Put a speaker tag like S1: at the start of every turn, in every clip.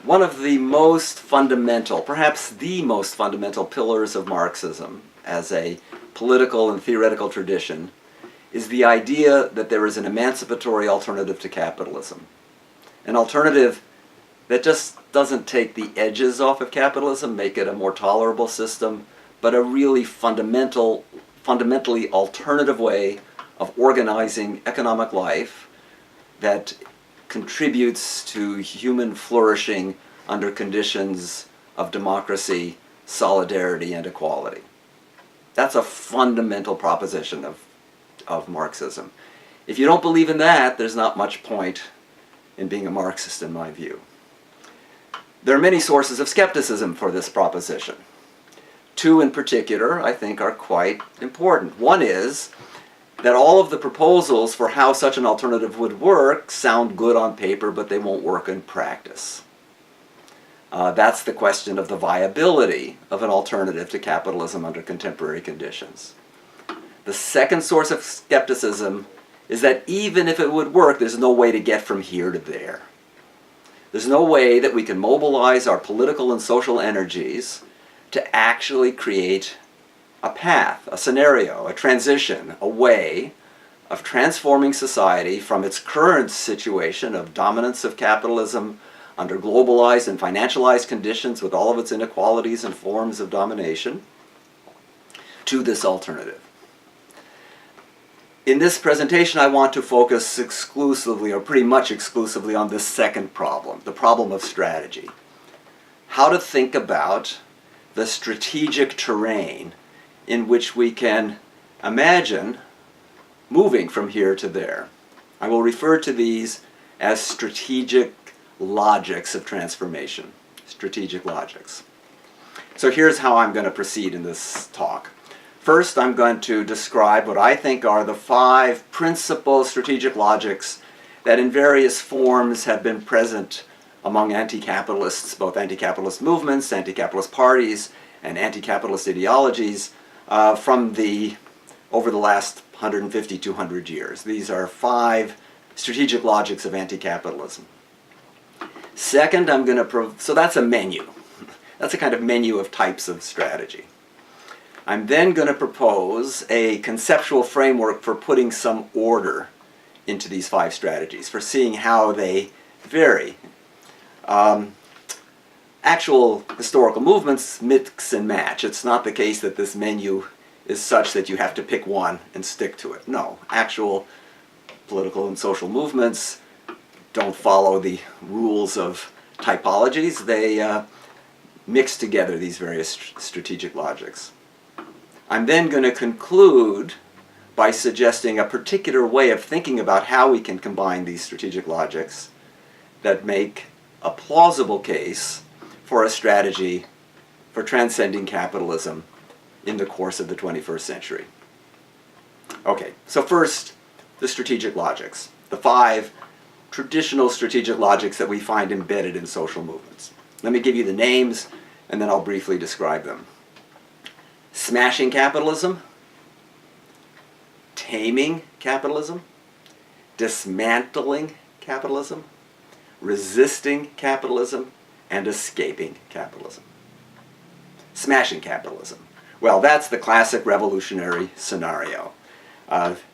S1: One of the most fundamental, perhaps the most fundamental pillars of Marxism as a political and theoretical tradition is the idea that there is an emancipatory alternative to capitalism. An alternative that just doesn't take the edges off of capitalism, make it a more tolerable system, but a really fundamentally alternative way of organizing economic life that contributes to human flourishing under conditions of democracy, solidarity, and equality. That's a fundamental proposition of Marxism. If you don't believe in that, there's not much point in being a Marxist, in my view. There are many sources of skepticism for this proposition. Two in particular, I think, are quite important. One is that all of the proposals for how such an alternative would work sound good on paper, but they won't work in practice. That's the question of the viability of an alternative to capitalism under contemporary conditions. The second source of skepticism is that even if it would work, there's no way to get from here to there. There's no way that we can mobilize our political and social energies to actually create a path, a scenario, a transition, a way of transforming society from its current situation of dominance of capitalism under globalized and financialized conditions with all of its inequalities and forms of domination to this alternative. In this presentation, I want to focus exclusively, or pretty much exclusively, on this second problem, the problem of strategy. How to think about the strategic terrain in which we can imagine moving from here to there. I will refer to these as strategic logics of transformation, strategic logics. So here's how I'm going to proceed in this talk. First, I'm going to describe what I think are the 5 principal strategic logics that in various forms have been present among anti-capitalists, both anti-capitalist movements, anti-capitalist parties, and anti-capitalist ideologies over the last 150, 200 years. These are 5 strategic logics of anti-capitalism. Second, so that's a menu. That's a kind of menu of types of strategy. I'm then going to propose a conceptual framework for putting some order into these 5 strategies, for seeing how they vary. Actual historical movements mix and match. It's not the case that this menu is such that you have to pick one and stick to it. No, actual political and social movements don't follow the rules of typologies. They mix together these various strategic logics. I'm then going to conclude by suggesting a particular way of thinking about how we can combine these strategic logics that make a plausible case for a strategy for transcending capitalism in the course of the 21st century. Okay, so first, the strategic logics, the 5 traditional strategic logics that we find embedded in social movements. Let me give you the names, and then I'll briefly describe them. Smashing capitalism, taming capitalism, dismantling capitalism, resisting capitalism, and escaping capitalism. Smashing capitalism. Well, that's the classic revolutionary scenario.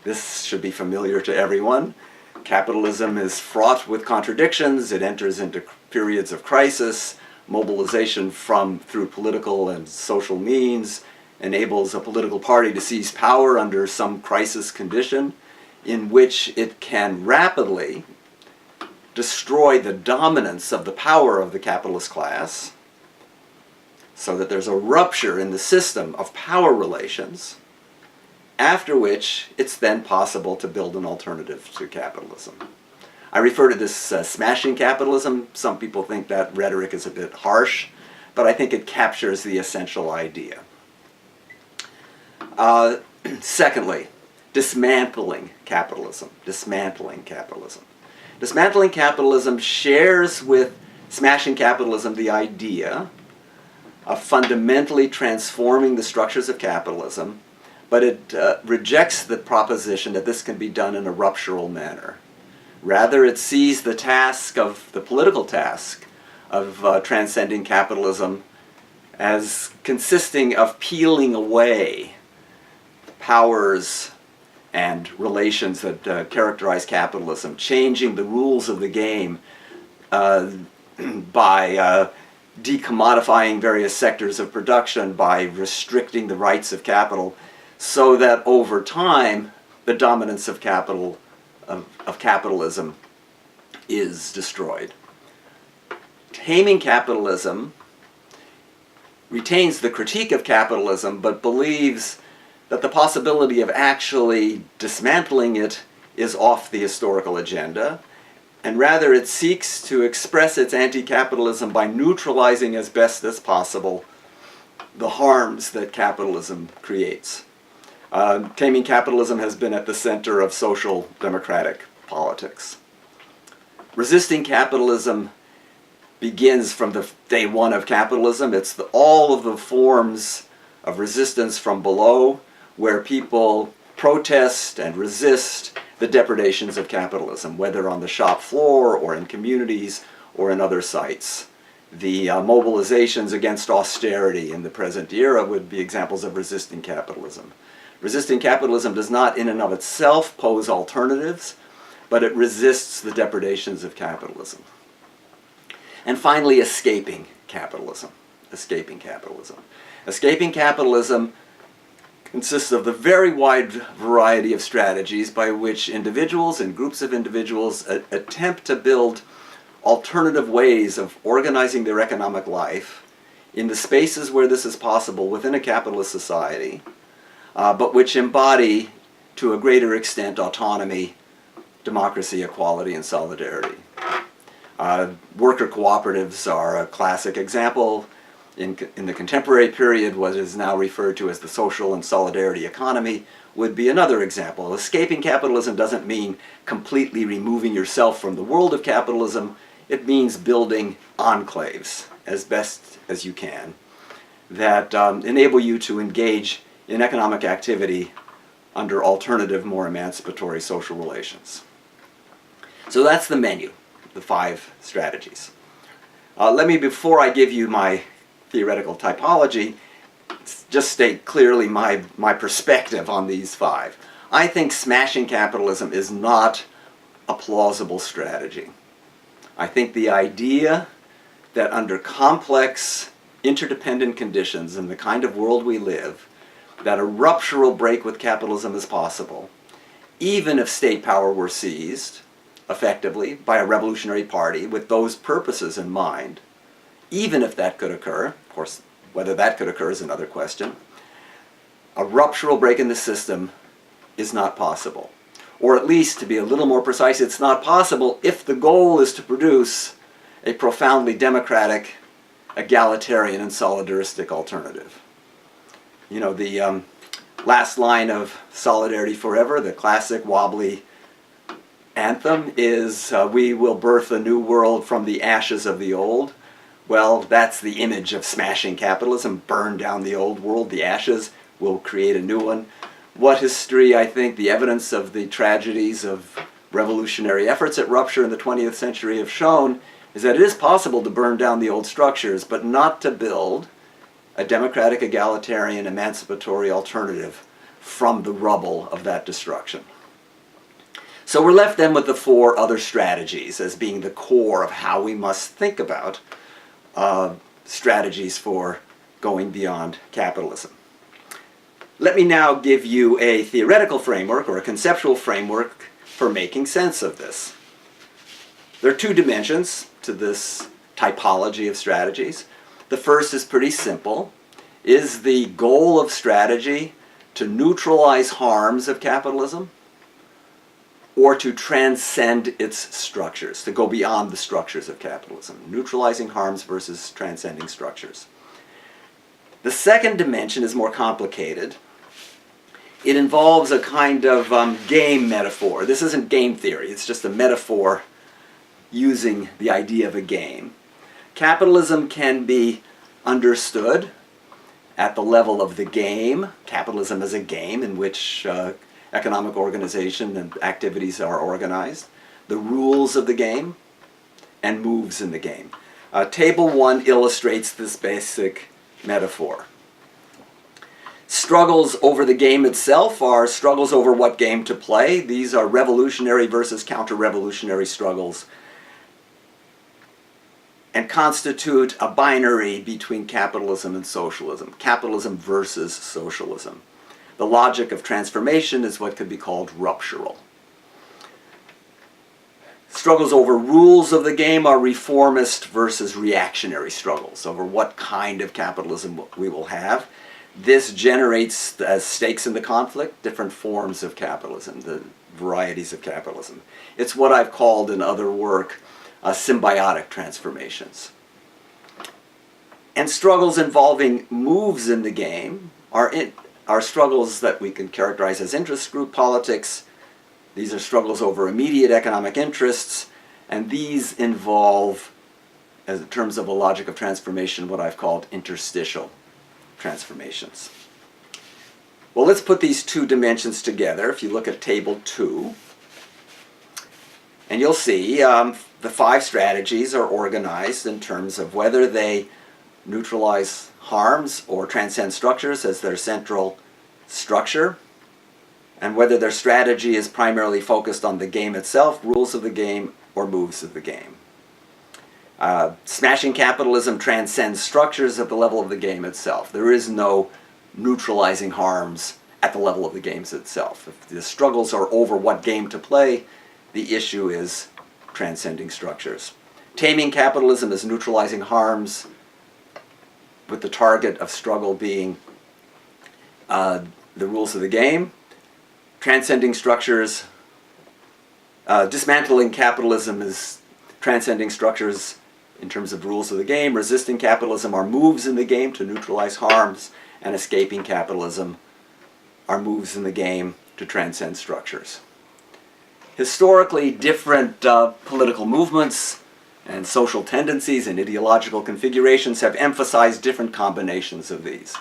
S1: This should be familiar to everyone. Capitalism is fraught with contradictions. It enters into periods of crisis. Mobilization through political and social means enables a political party to seize power under some crisis condition in which it can rapidly destroy the dominance of the power of the capitalist class so that there's a rupture in the system of power relations, after which it's then possible to build an alternative to capitalism. I refer to this smashing capitalism. Some people think that rhetoric is a bit harsh, but I think it captures the essential idea. Secondly, dismantling capitalism. Dismantling capitalism. Dismantling capitalism shares with smashing capitalism the idea of fundamentally transforming the structures of capitalism, but it rejects the proposition that this can be done in a ruptural manner. Rather, it sees the political task of transcending capitalism as consisting of peeling away powers and relations that characterize capitalism, changing the rules of the game by decommodifying various sectors of production, by restricting the rights of capital, so that over time the dominance of capitalism is destroyed. Taming capitalism retains the critique of capitalism, but believes that the possibility of actually dismantling it is off the historical agenda, and rather it seeks to express its anti-capitalism by neutralizing as best as possible the harms that capitalism creates. Taming capitalism has been at the center of social democratic politics. Resisting capitalism begins from the day one of capitalism. It's all of the forms of resistance from below where people protest and resist the depredations of capitalism, whether on the shop floor or in communities or in other sites. The mobilizations against austerity in the present era would be examples of resisting capitalism. Resisting capitalism does not in and of itself pose alternatives, but it resists the depredations of capitalism. And finally, escaping capitalism. Escaping capitalism. Escaping capitalism consists of the very wide variety of strategies by which individuals and groups of individuals attempt to build alternative ways of organizing their economic life in the spaces where this is possible within a capitalist society, but which embody, to a greater extent, autonomy, democracy, equality, and solidarity. Worker cooperatives are a classic example. In the contemporary period, what is now referred to as the social and solidarity economy would be another example. Escaping capitalism doesn't mean completely removing yourself from the world of capitalism. It means building enclaves as best as you can that enable you to engage in economic activity under alternative, more emancipatory social relations. So that's the menu, the 5 strategies. Let me, before I give you my theoretical typology, just state clearly my perspective on these 5. I think smashing capitalism is not a plausible strategy. I think the idea that under complex, interdependent conditions in the kind of world we live, that a ruptural break with capitalism is possible, even if state power were seized effectively by a revolutionary party with those purposes in mind, even if that could occur. Of course, whether that could occur is another question. A ruptural break in the system is not possible. Or at least, to be a little more precise, it's not possible if the goal is to produce a profoundly democratic, egalitarian, and solidaristic alternative. You know, the last line of Solidarity Forever, the classic wobbly anthem, is we will birth a new world from the ashes of the old. Well, that's the image of smashing capitalism. Burn down the old world, the ashes, we'll create a new one. What history, I think, the evidence of the tragedies of revolutionary efforts at rupture in the 20th century have shown is that it is possible to burn down the old structures, but not to build a democratic, egalitarian, emancipatory alternative from the rubble of that destruction. So we're left then with the 4 other strategies as being the core of how we must think about strategies for going beyond capitalism. Let me now give you a theoretical framework or a conceptual framework for making sense of this. There are 2 dimensions to this typology of strategies. The first is pretty simple. Is the goal of strategy to neutralize harms of capitalism or to transcend its structures, to go beyond the structures of capitalism? Neutralizing harms versus transcending structures. The second dimension is more complicated. It involves a kind of game metaphor. This isn't game theory, it's just a metaphor using the idea of a game. Capitalism can be understood at the level of the game. Capitalism is a game in which economic organization and activities are organized, the rules of the game, and moves in the game. Table 1 illustrates this basic metaphor. Struggles over the game itself are struggles over what game to play. These are revolutionary versus counter-revolutionary struggles and constitute a binary between capitalism and socialism, capitalism versus socialism. The logic of transformation is what could be called ruptural. Struggles over rules of the game are reformist versus reactionary struggles over what kind of capitalism we will have. This generates, as stakes in the conflict, different forms of capitalism, the varieties of capitalism. It's what I've called in other work symbiotic transformations. And struggles involving moves in the game are struggles that we can characterize as interest group politics. These are struggles over immediate economic interests, and these involve, as in terms of a logic of transformation, what I've called interstitial transformations. Well, let's put these two dimensions together. If you look at Table 2, and you'll see the 5 strategies are organized in terms of whether they neutralize harms or transcend structures as their central structure, and whether their strategy is primarily focused on the game itself, rules of the game, or moves of the game. Smashing capitalism transcends structures at the level of the game itself. There is no neutralizing harms at the level of the games itself. If the struggles are over what game to play, the issue is transcending structures. Taming capitalism is neutralizing harms with the target of struggle being the rules of the game. Transcending structures, dismantling capitalism is transcending structures in terms of rules of the game. Resisting capitalism are moves in the game to neutralize harms, and escaping capitalism are moves in the game to transcend structures. Historically, different political movements and social tendencies and ideological configurations have emphasized different combinations of these.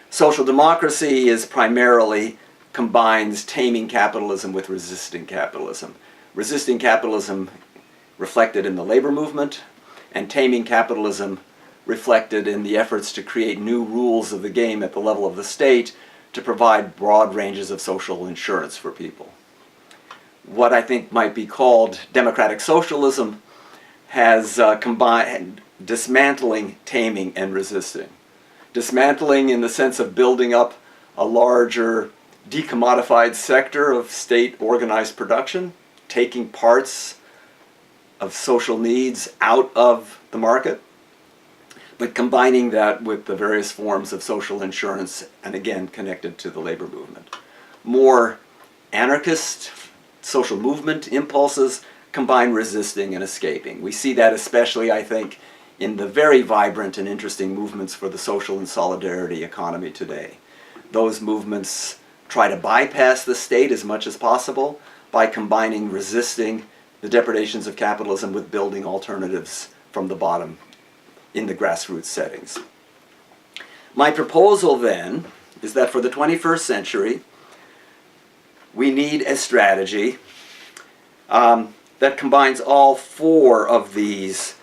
S1: Social democracy is primarily combines taming capitalism with resisting capitalism. Resisting capitalism reflected in the labor movement, and taming capitalism reflected in the efforts to create new rules of the game at the level of the state to provide broad ranges of social insurance for people. What I think might be called democratic socialism has combined dismantling, taming, and resisting. Dismantling in the sense of building up a larger decommodified sector of state organized production, taking parts of social needs out of the market, but combining that with the various forms of social insurance, and again connected to the labor movement. More anarchist social movement impulses combine resisting and escaping. We see that especially, I think, in the very vibrant and interesting movements for the social and solidarity economy today. Those movements try to bypass the state as much as possible by combining resisting the depredations of capitalism with building alternatives from the bottom in the grassroots settings. My proposal then is that for the 21st century, we need a strategy that combines all 4 of these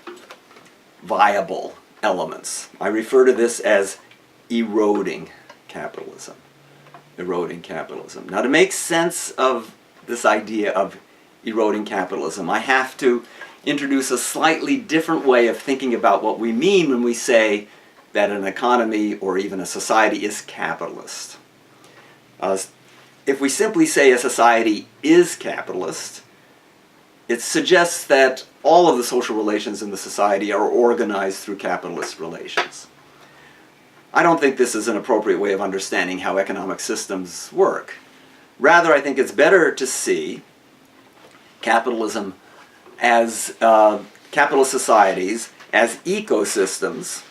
S1: viable elements. I refer to this as eroding capitalism. Eroding capitalism. Now, to make sense of this idea of eroding capitalism, I have to introduce a slightly different way of thinking about what we mean when we say that an economy or even a society is capitalist. If we simply say a society is capitalist, it suggests that all of the social relations in the society are organized through capitalist relations. I don't think this is an appropriate way of understanding how economic systems work. Rather, I think it's better to see capitalism as capitalist societies as ecosystems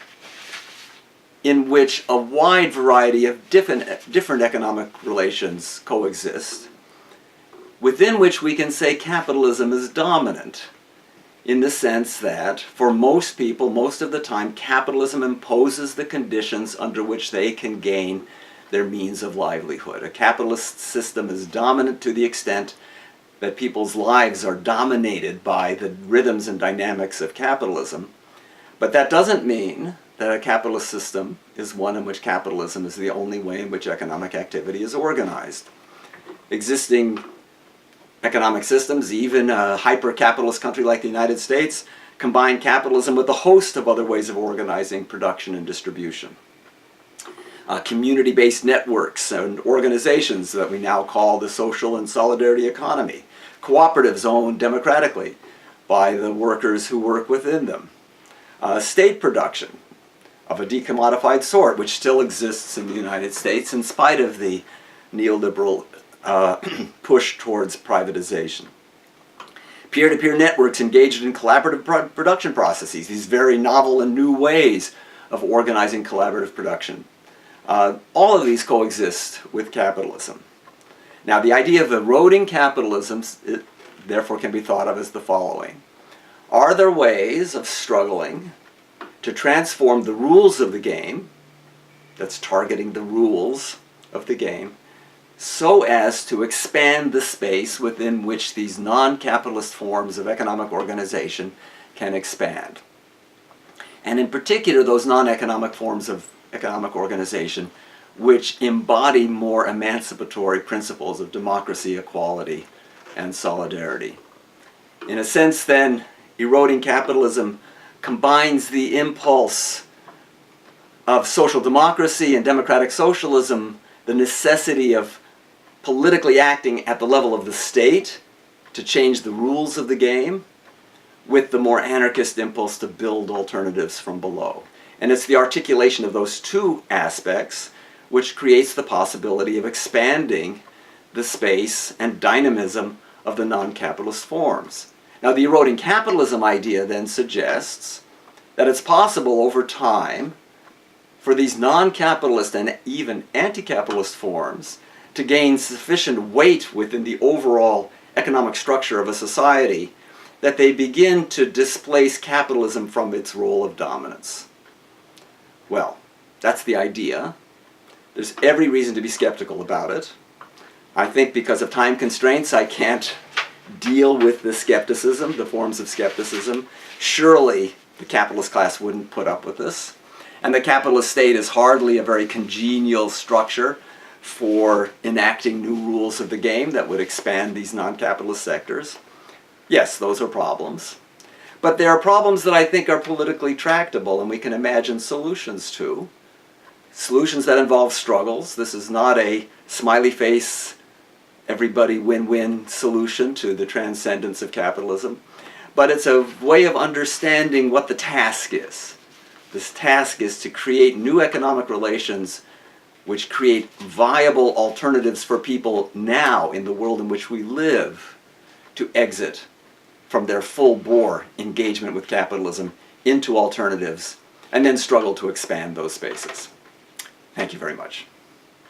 S1: in which a wide variety of different economic relations coexist, within which we can say capitalism is dominant, in the sense that for most people, most of the time, capitalism imposes the conditions under which they can gain their means of livelihood. A capitalist system is dominant to the extent that people's lives are dominated by the rhythms and dynamics of capitalism, But that doesn't mean that a capitalist system is one in which capitalism is the only way in which economic activity is organized. Existing economic systems, even a hyper-capitalist country like the United States, combine capitalism with a host of other ways of organizing production and distribution. Community-based networks and organizations that we now call the social and solidarity economy. Cooperatives owned democratically by the workers who work within them. State production of a decommodified sort, which still exists in the United States in spite of the neoliberal push towards privatization. Peer-to-peer networks engaged in collaborative production processes, these very novel and new ways of organizing collaborative production. All of these coexist with capitalism. Now, the idea of eroding capitalism, therefore, can be thought of as the following. Are there ways of struggling to transform the rules of the game, that's targeting the rules of the game, so as to expand the space within which these non-capitalist forms of economic organization can expand? And in particular, those non-economic forms of economic organization which embody more emancipatory principles of democracy, equality, and solidarity. In a sense, then, eroding capitalism combines the impulse of social democracy and democratic socialism, the necessity of politically acting at the level of the state to change the rules of the game, with the more anarchist impulse to build alternatives from below. And it's the articulation of those two aspects which creates the possibility of expanding the space and dynamism of the non-capitalist forms. Now, the eroding capitalism idea then suggests that it's possible over time for these non-capitalist and even anti-capitalist forms to gain sufficient weight within the overall economic structure of a society that they begin to displace capitalism from its role of dominance. Well, that's the idea. There's every reason to be skeptical about it. I think because of time constraints, I can't deal with the skepticism, the forms of skepticism. Surely the capitalist class wouldn't put up with this. And the capitalist state is hardly a very congenial structure for enacting new rules of the game that would expand these non-capitalist sectors. Yes, those are problems. But there are problems that I think are politically tractable and we can imagine solutions to. Solutions that involve struggles. This is not a smiley face, everybody win-win solution to the transcendence of capitalism. But it's a way of understanding what the task is. This task is to create new economic relations which create viable alternatives for people now in the world in which we live to exit from their full-bore engagement with capitalism into alternatives and then struggle to expand those spaces. Thank you very much.